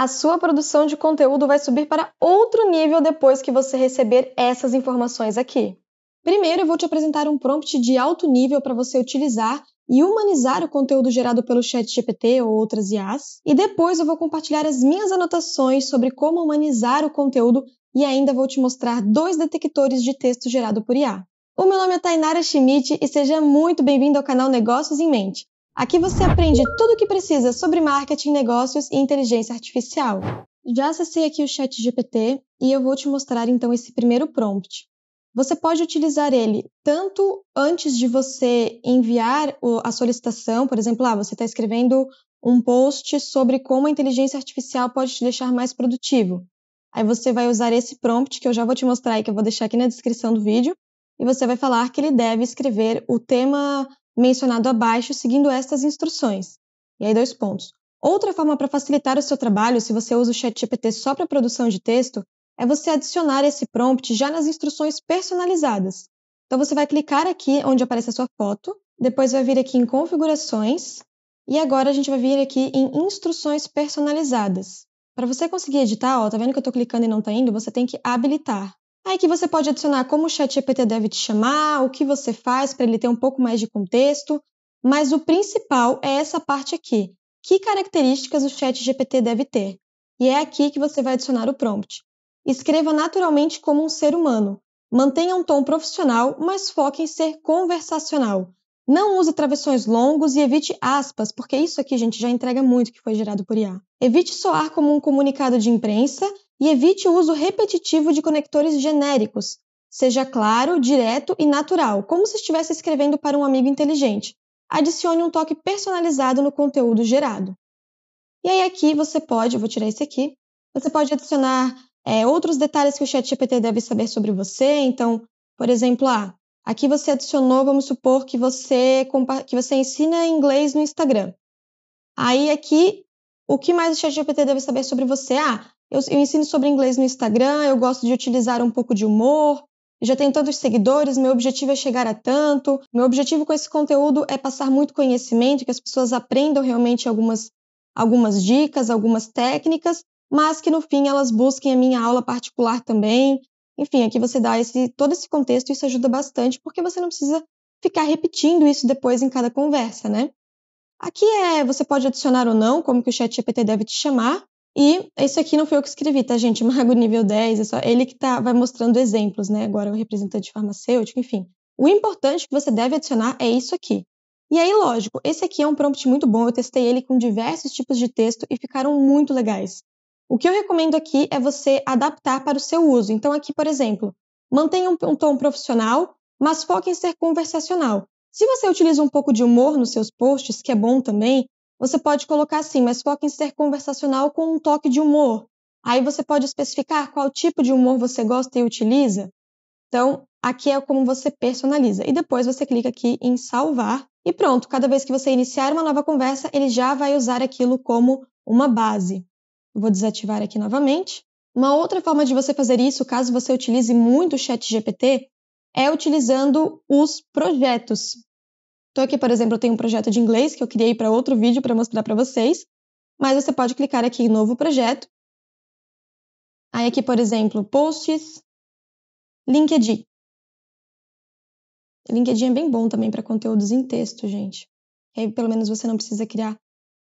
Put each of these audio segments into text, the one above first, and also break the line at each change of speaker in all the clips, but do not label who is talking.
A sua produção de conteúdo vai subir para outro nível depois que você receber essas informações aqui. Primeiro, eu vou te apresentar um prompt de alto nível para você utilizar e humanizar o conteúdo gerado pelo ChatGPT ou outras IAs. E depois eu vou compartilhar as minhas anotações sobre como humanizar o conteúdo e ainda vou te mostrar 2 detectores de texto gerado por IA. O meu nome é Tainara Schmidt e seja muito bem-vindo ao canal Negócios em Mente. Aqui você aprende tudo o que precisa sobre marketing, negócios e inteligência artificial. Já acessei aqui o ChatGPT e eu vou te mostrar então esse primeiro prompt. Você pode utilizar ele tanto antes de você enviar a solicitação, por exemplo, você está escrevendo um post sobre como a inteligência artificial pode te deixar mais produtivo. Aí você vai usar esse prompt que eu já vou te mostrar e que eu vou deixar aqui na descrição do vídeo e você vai falar que ele deve escrever o tema mencionado abaixo, seguindo estas instruções. E aí 2 pontos. Outra forma para facilitar o seu trabalho, se você usa o ChatGPT só para produção de texto, é você adicionar esse prompt já nas instruções personalizadas. Então você vai clicar aqui onde aparece a sua foto, depois vai vir aqui em configurações, e agora a gente vai vir aqui em instruções personalizadas. Para você conseguir editar, tá vendo que eu estou clicando e não está indo? Você tem que habilitar. Aí que você pode adicionar como o ChatGPT deve te chamar, o que você faz para ele ter um pouco mais de contexto, mas o principal é essa parte aqui. Que características o ChatGPT deve ter? E é aqui que você vai adicionar o prompt. Escreva naturalmente como um ser humano. Mantenha um tom profissional, mas foque em ser conversacional. Não use travessões longos e evite aspas, porque isso aqui, gente, já entrega muito o que foi gerado por IA. Evite soar como um comunicado de imprensa e evite o uso repetitivo de conectores genéricos. Seja claro, direto e natural, como se estivesse escrevendo para um amigo inteligente. Adicione um toque personalizado no conteúdo gerado. E aí aqui você pode, eu vou tirar esse aqui, você pode adicionar outros detalhes que o ChatGPT deve saber sobre você. Então, por exemplo, aqui você adicionou, vamos supor que você ensina inglês no Instagram. Aí aqui, o que mais o ChatGPT deve saber sobre você? Eu ensino sobre inglês no Instagram, eu gosto de utilizar um pouco de humor, já tenho tantos seguidores, meu objetivo é chegar a tanto, meu objetivo com esse conteúdo é passar muito conhecimento, que as pessoas aprendam realmente algumas dicas, algumas técnicas, mas que no fim elas busquem a minha aula particular também. Enfim, aqui você dá todo esse contexto e isso ajuda bastante, porque você não precisa ficar repetindo isso depois em cada conversa, né? Aqui você pode adicionar ou não, como que o ChatGPT deve te chamar. E esse aqui não foi eu que escrevi, tá, gente? Mago nível 10, é só ele que vai mostrando exemplos, né? Agora o representante farmacêutico, enfim. O importante que você deve adicionar é isso aqui. E aí, lógico, esse aqui é um prompt muito bom, eu testei ele com diversos tipos de texto e ficaram muito legais. O que eu recomendo aqui é você adaptar para o seu uso. Então aqui, por exemplo, mantenha um tom profissional, mas foque em ser conversacional. Se você utiliza um pouco de humor nos seus posts, que é bom também, você pode colocar assim, mas foque em ser conversacional com um toque de humor. Aí você pode especificar qual tipo de humor você gosta e utiliza. Então, aqui é como você personaliza. E depois você clica aqui em salvar e pronto. Cada vez que você iniciar uma nova conversa, ele já vai usar aquilo como uma base. Vou desativar aqui novamente. Uma outra forma de você fazer isso, caso você utilize muito o ChatGPT, é utilizando os projetos. Então aqui, por exemplo, eu tenho um projeto de inglês que eu criei para outro vídeo para mostrar para vocês, mas você pode clicar aqui em novo projeto. Aí aqui, por exemplo, posts, LinkedIn. LinkedIn é bem bom também para conteúdos em texto, gente. E aí, pelo menos você não precisa criar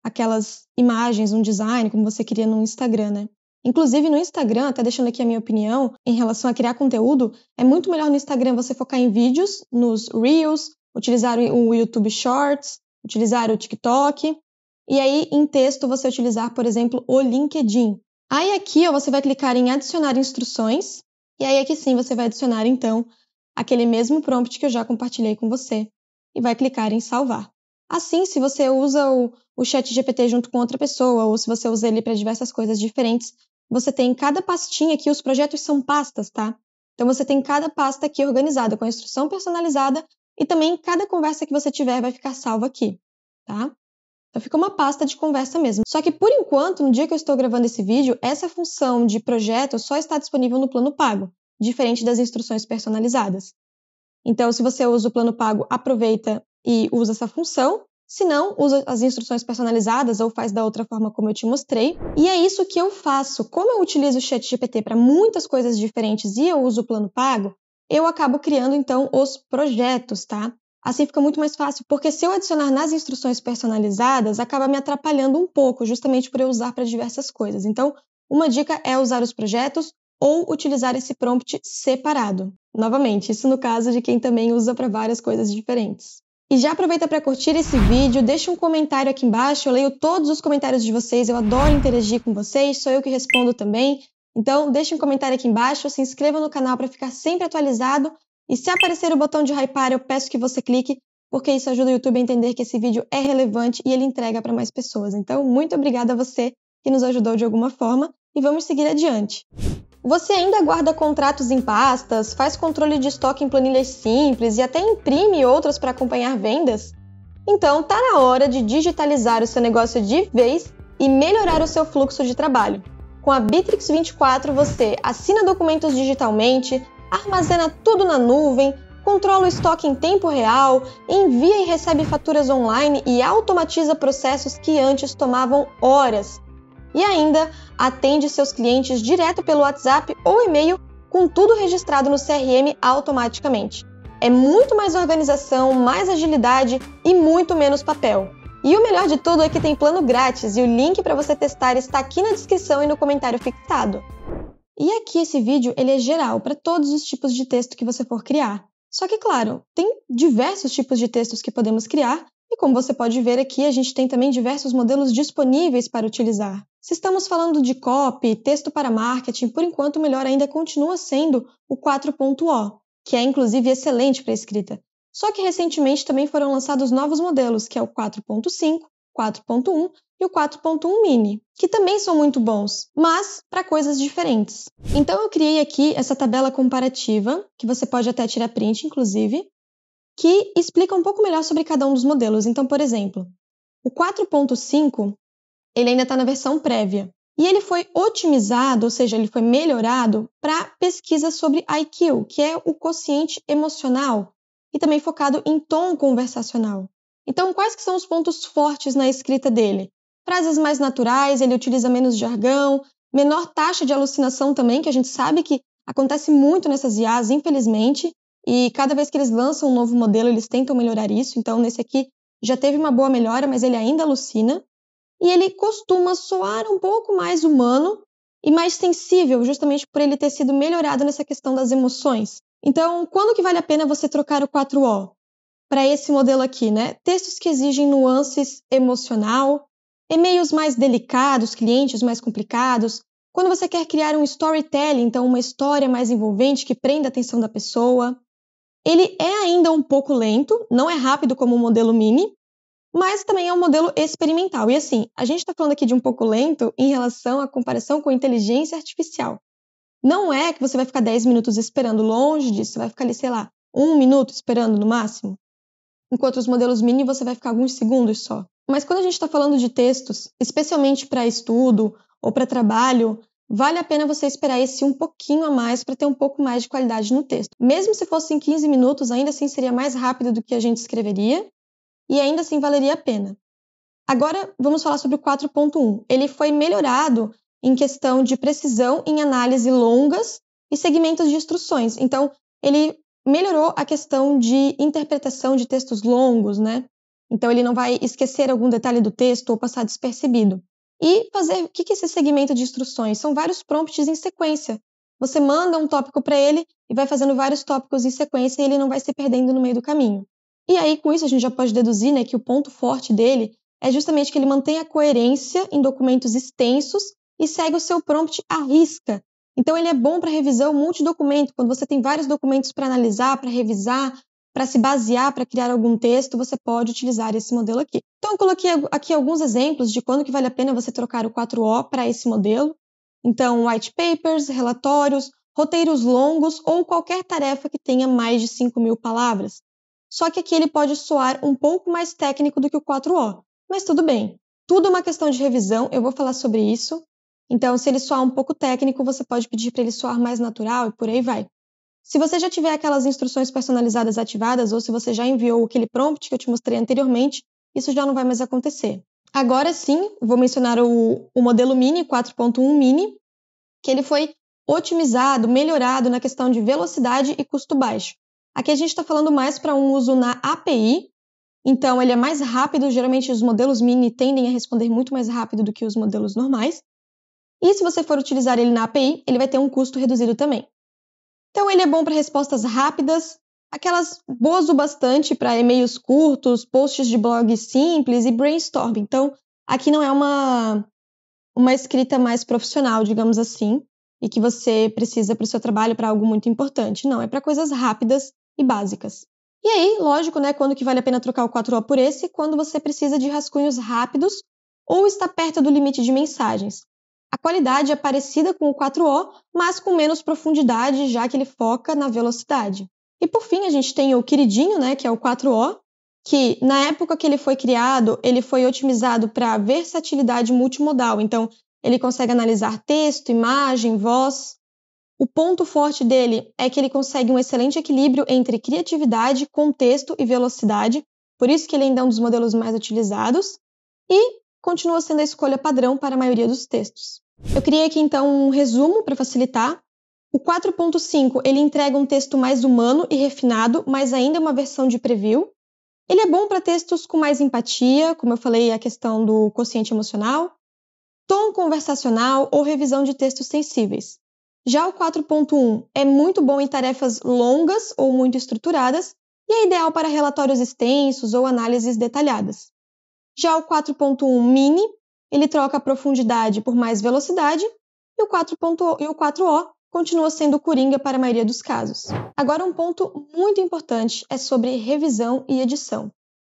aquelas imagens, um design, como você queria no Instagram, né? Inclusive no Instagram, até deixando aqui a minha opinião, em relação a criar conteúdo, é muito melhor no Instagram você focar em vídeos, nos Reels, utilizar o YouTube Shorts, utilizar o TikTok, e aí em texto você utilizar, por exemplo, o LinkedIn. Aí aqui você vai clicar em adicionar instruções, e aí aqui sim você vai adicionar então aquele mesmo prompt que eu já compartilhei com você, e vai clicar em salvar. Assim, se você usa o ChatGPT junto com outra pessoa, ou se você usa ele para diversas coisas diferentes, você tem cada pastinha aqui, os projetos são pastas, tá? Então você tem cada pasta aqui organizada, com a instrução personalizada, e também cada conversa que você tiver vai ficar salva aqui, tá? Então fica uma pasta de conversa mesmo. Só que por enquanto, no dia que eu estou gravando esse vídeo, essa função de projeto só está disponível no plano pago, diferente das instruções personalizadas. Então, se você usa o plano pago, aproveita e usa essa função. Se não, usa as instruções personalizadas ou faz da outra forma como eu te mostrei. E é isso que eu faço. Como eu utilizo o ChatGPT para muitas coisas diferentes e eu uso o plano pago, eu acabo criando, então, os projetos, tá? Assim fica muito mais fácil, porque se eu adicionar nas instruções personalizadas, acaba me atrapalhando um pouco, justamente por eu usar para diversas coisas. Então, uma dica é usar os projetos ou utilizar esse prompt separado. Novamente, isso no caso de quem também usa para várias coisas diferentes. E já aproveita para curtir esse vídeo, deixa um comentário aqui embaixo, eu leio todos os comentários de vocês, eu adoro interagir com vocês, sou eu que respondo também. Então, deixa um comentário aqui embaixo, se inscreva no canal para ficar sempre atualizado e se aparecer o botão de hypar, eu peço que você clique, porque isso ajuda o YouTube a entender que esse vídeo é relevante e ele entrega para mais pessoas. Então, muito obrigada a você que nos ajudou de alguma forma e vamos seguir adiante. Você ainda guarda contratos em pastas, faz controle de estoque em planilhas simples e até imprime outras para acompanhar vendas? Então, tá na hora de digitalizar o seu negócio de vez e melhorar o seu fluxo de trabalho. Com a Bitrix 24, você assina documentos digitalmente, armazena tudo na nuvem, controla o estoque em tempo real, envia e recebe faturas online e automatiza processos que antes tomavam horas. E ainda atende seus clientes direto pelo WhatsApp ou e-mail, com tudo registrado no CRM automaticamente. É muito mais organização, mais agilidade e muito menos papel. E o melhor de tudo é que tem plano grátis e o link para você testar está aqui na descrição e no comentário fixado. E aqui esse vídeo ele é geral para todos os tipos de texto que você for criar. Só que, claro, tem diversos tipos de textos que podemos criar e como você pode ver aqui, a gente tem também diversos modelos disponíveis para utilizar. Se estamos falando de copy, texto para marketing, por enquanto o melhor ainda continua sendo o 4.0, que é inclusive excelente para escrita. Só que recentemente também foram lançados novos modelos, que é o 4.5, 4.1 e o 4.1 Mini, que também são muito bons, mas para coisas diferentes. Então eu criei aqui essa tabela comparativa, que você pode até tirar print, inclusive, que explica um pouco melhor sobre cada um dos modelos. Então, por exemplo, o 4.5, ele ainda está na versão prévia. E ele foi otimizado, ou seja, ele foi melhorado para pesquisa sobre IQ, que é o quociente emocional, e também focado em tom conversacional. Então, quais que são os pontos fortes na escrita dele? Frases mais naturais, ele utiliza menos jargão, menor taxa de alucinação também, que a gente sabe que acontece muito nessas IAs, infelizmente, e cada vez que eles lançam um novo modelo, eles tentam melhorar isso. Então, nesse aqui já teve uma boa melhora, mas ele ainda alucina. E ele costuma soar um pouco mais humano e mais sensível, justamente por ele ter sido melhorado nessa questão das emoções. Então, quando que vale a pena você trocar o 4O? Para esse modelo aqui, né? Textos que exigem nuances emocional, e-mails mais delicados, clientes mais complicados. Quando você quer criar um storytelling, então uma história mais envolvente que prenda a atenção da pessoa. Ele é ainda um pouco lento, não é rápido como o modelo Mini, mas também é um modelo experimental. E assim, a gente está falando aqui de um pouco lento em relação à comparação com inteligência artificial. Não é que você vai ficar 10 minutos esperando, longe disso, você vai ficar ali, sei lá, 1 minuto esperando no máximo. Enquanto os modelos Mini você vai ficar alguns segundos só. Mas quando a gente está falando de textos, especialmente para estudo ou para trabalho, vale a pena você esperar esse um pouquinho a mais para ter um pouco mais de qualidade no texto. Mesmo se fosse em 15 minutos, ainda assim seria mais rápido do que a gente escreveria e ainda assim valeria a pena. Agora vamos falar sobre o 4.1. Ele foi melhorado em questão de precisão em análise longas e segmentos de instruções. Então, ele melhorou a questão de interpretação de textos longos, né? Então, ele não vai esquecer algum detalhe do texto ou passar despercebido. E fazer o que é esse segmento de instruções? São vários prompts em sequência. Você manda um tópico para ele e vai fazendo vários tópicos em sequência e ele não vai se perdendo no meio do caminho. E aí, com isso, a gente já pode deduzir, né, que o ponto forte dele é justamente que ele mantém a coerência em documentos extensos e segue o seu prompt à risca. Então, ele é bom para revisão multidocumento. Quando você tem vários documentos para analisar, para revisar, para se basear, para criar algum texto, você pode utilizar esse modelo aqui. Então, eu coloquei aqui alguns exemplos de quando que vale a pena você trocar o 4O para esse modelo. Então, white papers, relatórios, roteiros longos ou qualquer tarefa que tenha mais de 5.000 palavras. Só que aqui ele pode soar um pouco mais técnico do que o 4O. Mas tudo bem. Tudo é uma questão de revisão, eu vou falar sobre isso. Então, se ele soar um pouco técnico, você pode pedir para ele soar mais natural e por aí vai. Se você já tiver aquelas instruções personalizadas ativadas ou se você já enviou aquele prompt que eu te mostrei anteriormente, isso já não vai mais acontecer. Agora sim, vou mencionar o modelo Mini 4.1 Mini, que ele foi otimizado, melhorado na questão de velocidade e custo baixo. Aqui a gente está falando mais para um uso na API, então ele é mais rápido, geralmente os modelos Mini tendem a responder muito mais rápido do que os modelos normais. E se você for utilizar ele na API, ele vai ter um custo reduzido também. Então ele é bom para respostas rápidas, aquelas boas o bastante para e-mails curtos, posts de blog simples e brainstorming. Então aqui não é uma escrita mais profissional, digamos assim, e que você precisa para o seu trabalho para algo muito importante. Não, é para coisas rápidas e básicas. E aí, lógico, né, quando que vale a pena trocar o 4O por esse? Quando você precisa de rascunhos rápidos ou está perto do limite de mensagens. A qualidade é parecida com o 4O, mas com menos profundidade, já que ele foca na velocidade. E por fim, a gente tem o queridinho, né, que é o 4O, que na época que ele foi criado, ele foi otimizado para versatilidade multimodal. Então, ele consegue analisar texto, imagem, voz. O ponto forte dele é que ele consegue um excelente equilíbrio entre criatividade, contexto e velocidade, por isso que ele ainda é um dos modelos mais utilizados, e continua sendo a escolha padrão para a maioria dos textos. Eu criei aqui então um resumo para facilitar. O 4.5 ele entrega um texto mais humano e refinado, mas ainda é uma versão de preview. Ele é bom para textos com mais empatia, como eu falei, a questão do quociente emocional, tom conversacional ou revisão de textos sensíveis. Já o 4.1 é muito bom em tarefas longas ou muito estruturadas e é ideal para relatórios extensos ou análises detalhadas. Já o 4.1 Mini, ele troca a profundidade por mais velocidade e o 4O continua sendo coringa para a maioria dos casos. Agora, um ponto muito importante é sobre revisão e edição.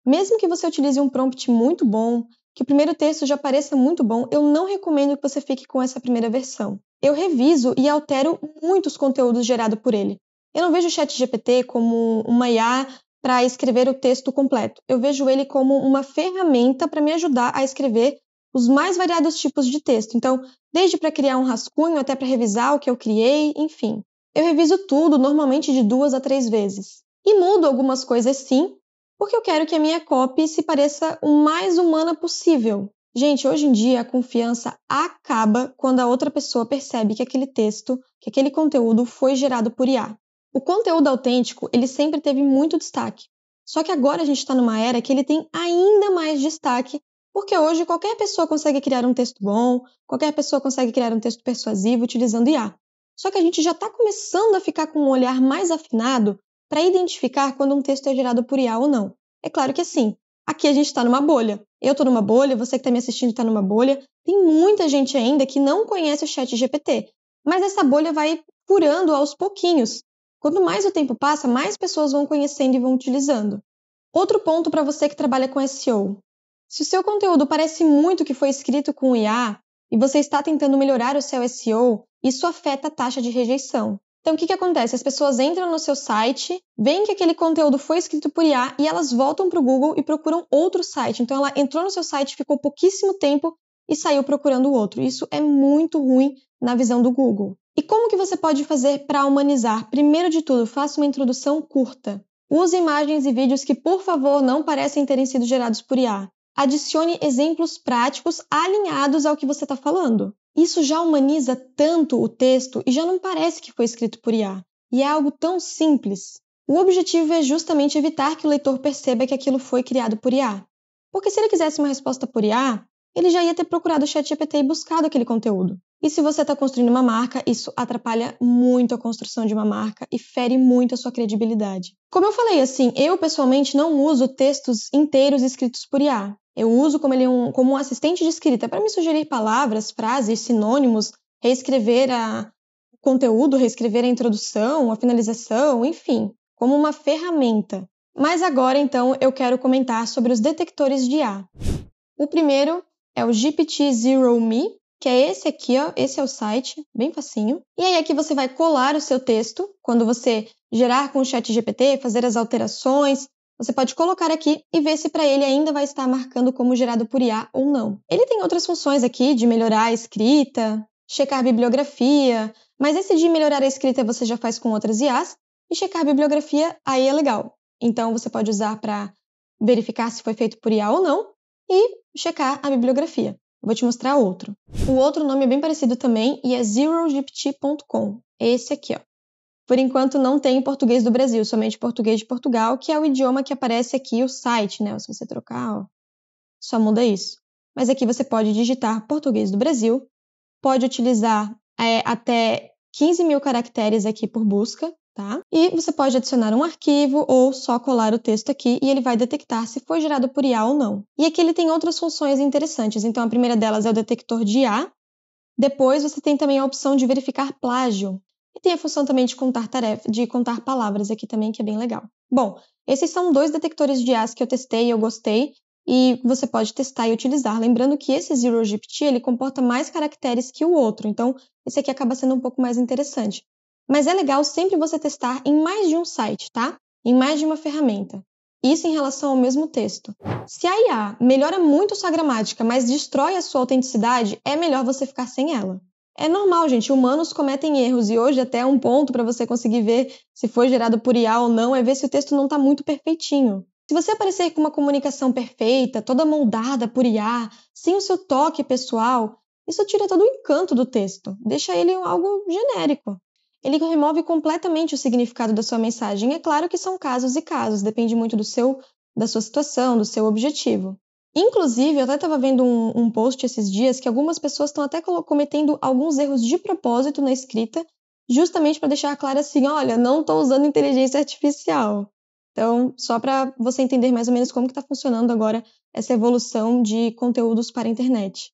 Mesmo que você utilize um prompt muito bom, que o primeiro texto já pareça muito bom, eu não recomendo que você fique com essa primeira versão. Eu reviso e altero muitos conteúdos gerados por ele. Eu não vejo o ChatGPT como uma IA para escrever o texto completo. Eu vejo ele como uma ferramenta para me ajudar a escrever os mais variados tipos de texto. Então, desde para criar um rascunho até para revisar o que eu criei, enfim. Eu reviso tudo, normalmente de 2 a 3 vezes. E mudo algumas coisas sim, porque eu quero que a minha copy se pareça o mais humana possível. Gente, hoje em dia a confiança acaba quando a outra pessoa percebe que aquele texto, que aquele conteúdo foi gerado por IA. O conteúdo autêntico, ele sempre teve muito destaque. Só que agora a gente está numa era que ele tem ainda mais destaque, porque hoje qualquer pessoa consegue criar um texto bom, qualquer pessoa consegue criar um texto persuasivo utilizando IA. Só que a gente já está começando a ficar com um olhar mais afinado para identificar quando um texto é gerado por IA ou não. É claro que assim, aqui a gente está numa bolha. Eu estou numa bolha, você que está me assistindo está numa bolha. Tem muita gente ainda que não conhece o ChatGPT, mas essa bolha vai furando aos pouquinhos. Quanto mais o tempo passa, mais pessoas vão conhecendo e vão utilizando. Outro ponto para você que trabalha com SEO. Se o seu conteúdo parece muito que foi escrito com IA e você está tentando melhorar o seu SEO, isso afeta a taxa de rejeição. Então, o que acontece? As pessoas entram no seu site, veem que aquele conteúdo foi escrito por IA e elas voltam para o Google e procuram outro site. Então, ela entrou no seu site, ficou pouquíssimo tempo e saiu procurando outro. Isso é muito ruim na visão do Google. E como que você pode fazer para humanizar? Primeiro de tudo, faça uma introdução curta. Use imagens e vídeos que, por favor, não parecem terem sido gerados por IA. Adicione exemplos práticos alinhados ao que você está falando. Isso já humaniza tanto o texto e já não parece que foi escrito por IA. E é algo tão simples. O objetivo é justamente evitar que o leitor perceba que aquilo foi criado por IA. Porque se ele quisesse uma resposta por IA, ele já ia ter procurado o ChatGPT e buscado aquele conteúdo. E se você está construindo uma marca, isso atrapalha muito a construção de uma marca e fere muito a sua credibilidade. Como eu falei, assim, eu pessoalmente não uso textos inteiros escritos por IA. Eu uso como um assistente de escrita para me sugerir palavras, frases, sinônimos, reescrever o conteúdo, reescrever a introdução, a finalização, enfim, como uma ferramenta. Mas agora, então, eu quero comentar sobre os detectores de IA. O primeiro é o GPT-Zero-Me, que é esse aqui, ó, esse é o site, bem facinho. E aí aqui você vai colar o seu texto, quando você gerar com o ChatGPT, fazer as alterações, você pode colocar aqui e ver se para ele ainda vai estar marcando como gerado por IA ou não. Ele tem outras funções aqui de melhorar a escrita, checar a bibliografia, mas esse de melhorar a escrita você já faz com outras IAs, e checar a bibliografia aí é legal. Então você pode usar para verificar se foi feito por IA ou não e checar a bibliografia. Eu vou te mostrar outro. O outro nome é bem parecido também e é zerogpt.com. Esse aqui, ó. Por enquanto não tem em português do Brasil, somente português de Portugal, que é o idioma que aparece aqui, o site, né? Se você trocar, ó, só muda isso. Mas aqui você pode digitar português do Brasil, pode utilizar até 15 mil caracteres aqui por busca, tá? E você pode adicionar um arquivo ou só colar o texto aqui e ele vai detectar se foi gerado por IA ou não. E aqui ele tem outras funções interessantes. Então, a primeira delas é o detector de IA. Depois, você tem também a opção de verificar plágio. E tem a função também de contar palavras aqui também, que é bem legal. Bom, esses são 2 detectores de IAs que eu testei e eu gostei. E você pode testar e utilizar. Lembrando que esse ZeroGPT, ele comporta mais caracteres que o outro. Então, esse aqui acaba sendo um pouco mais interessante. Mas é legal sempre você testar em mais de um site, tá? Em mais de uma ferramenta. Isso em relação ao mesmo texto. Se a IA melhora muito sua gramática, mas destrói a sua autenticidade, é melhor você ficar sem ela. É normal, gente. Humanos cometem erros e hoje até um ponto para você conseguir ver se foi gerado por IA ou não é ver se o texto não está muito perfeitinho. Se você aparecer com uma comunicação perfeita, toda moldada por IA, sem o seu toque pessoal, isso tira todo o encanto do texto, deixa ele algo genérico. Ele remove completamente o significado da sua mensagem. É claro que são casos e casos, depende muito da sua situação, do seu objetivo. Inclusive, eu até estava vendo um post esses dias que algumas pessoas estão até cometendo alguns erros de propósito na escrita, justamente para deixar claro assim, olha, não estou usando inteligência artificial. Então, só para você entender mais ou menos como que está funcionando agora essa evolução de conteúdos para a internet.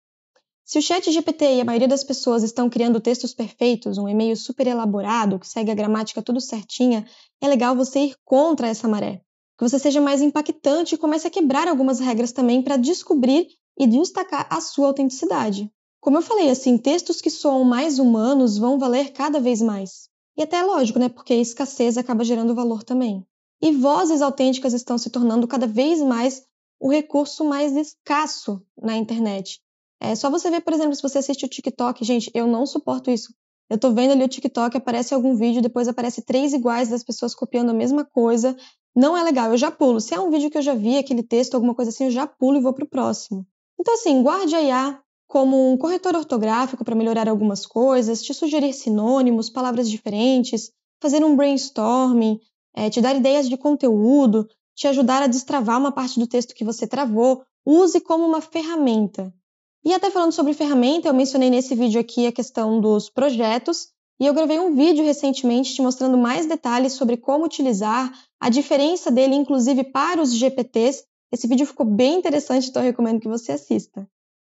Se o ChatGPT e a maioria das pessoas estão criando textos perfeitos, um e-mail super elaborado, que segue a gramática tudo certinha, é legal você ir contra essa maré. Que você seja mais impactante e comece a quebrar algumas regras também para descobrir e destacar a sua autenticidade. Como eu falei, assim, textos que soam mais humanos vão valer cada vez mais. E até é lógico, né? Porque a escassez acaba gerando valor também. E vozes autênticas estão se tornando cada vez mais o recurso mais escasso na internet. É só você ver, por exemplo, se você assiste o TikTok, gente, eu não suporto isso. Eu tô vendo ali o TikTok, aparece algum vídeo, depois aparece 3 iguais das pessoas copiando a mesma coisa. Não é legal, eu já pulo. Se é um vídeo que eu já vi, aquele texto, alguma coisa assim, eu já pulo e vou pro próximo. Então, assim, guarde a IA como um corretor ortográfico para melhorar algumas coisas, te sugerir sinônimos, palavras diferentes, fazer um brainstorming, te dar ideias de conteúdo, te ajudar a destravar uma parte do texto que você travou. Use como uma ferramenta. E até falando sobre ferramenta, eu mencionei nesse vídeo aqui a questão dos projetos, e eu gravei um vídeo recentemente te mostrando mais detalhes sobre como utilizar, a diferença dele, inclusive, para os GPTs. Esse vídeo ficou bem interessante, então eu recomendo que você assista.